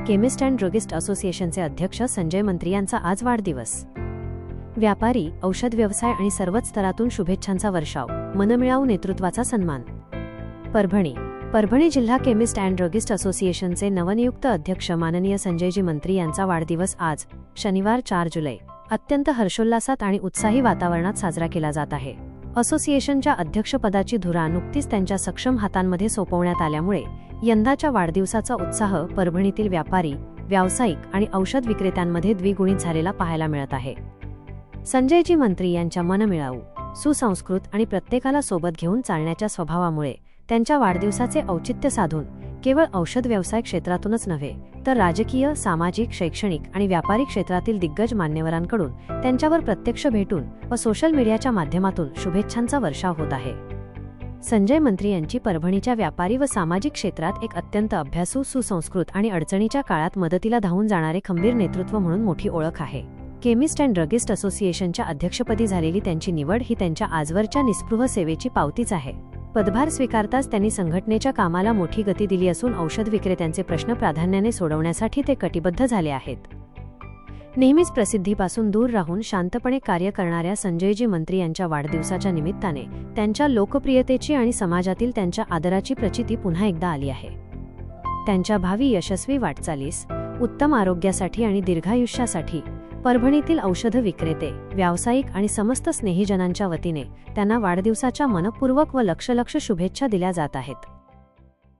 Chemist and druggist असोसिएशनचे अध्यक्ष संजय मंत्री यांचा आज वाढदिवस. व्यापारी, औषध व्यवसाय आणि सर्वच स्तरातून शुभेच्छांचा वर्षाव, मनमिळावू नेतृत्वाचा सन्मान. परभणी जिल्हा केमिस्ट अँड ड्रगिस्ट असोसिएशनचे नवनियुक्त अध्यक्ष माननीय संजयजी मंत्री यांचा वाढदिवस आज शनिवार 4 जुलै अत्यंत हर्षोल्लासात आणि उत्साही वातावरणात साजरा केला जात आहे. असोसिएशनच्या अध्यक्षपदाची धुरा नुकतीच त्यांच्या सक्षम हातांमध्ये सोपवण्यात आल्यामुळे यंदाच्या वाढदिवसाचा उत्साह परभणीतील व्यापारी, व्यावसायिक आणि औषध विक्रेत्यांमध्ये द्विगुणित झालेला पाहायला मिळत आहे. संजयजी मंत्री यांच्या मनमिळावू, सुसंस्कृत आणि प्रत्येकाला सोबत घेऊन चालण्याच्या स्वभावामुळे त्यांच्या वाढदिवसाचे औचित्य साधून केवळ औषध व्यवसाय क्षेत्रातूनच नव्हे तर राजकीय, सामाजिक, शैक्षणिक आणि व्यापारी क्षेत्रातील दिग्गज मान्यवरांकडून त्यांच्यावर प्रत्यक्ष भेटून व सोशल मीडियाच्या माध्यमातून शुभेच्छांचा वर्षाव होत आहे. संजय मंत्री यांची परभणीच्या व्यापारी व सामाजिक क्षेत्रात एक अत्यंत अभ्यासू, सुसंस्कृत आणि अडचणीच्या काळात मदतीला धावून जाणारे खंबीर नेतृत्व म्हणून मोठी ओळख आहे. केमिस्ट अँड ड्रगिस्ट असोसिएशनच्या अध्यक्षपदी झालेली त्यांची निवड ही त्यांच्या आजवरच्या निस्पृह सेवेची पावतीच आहे. पदभार स्वीकारताच त्यांनी संघटनेच्या कामाला मोठी गती दिली असून औषध विक्रेत्यांचे प्रश्न प्राधान्याने सोडवण्यासाठी ते कटिबद्ध झाले आहेत. नेहमीच प्रसिद्धीपासून दूर राहून शांतपणे कार्य करणाऱ्या संजयजी मंत्री यांच्या वाढदिवसाच्या निमित्ताने त्यांच्या लोकप्रियतेची आणि समाजातील त्यांच्या आदराची प्रचिती पुन्हा एकदा आली आहे. त्यांच्या भावी यशस्वी वाटचालीस, उत्तम आरोग्यासाठी आणि दीर्घायुष्यासाठी परभणीतील औषध विक्रेते, व्यावसायिक आणि समस्त स्नेहीजनांच्या वतीने त्यांना वाढदिवसाच्या मनपूर्वक व लक्ष शुभेच्छा दिल्या जात आहेत.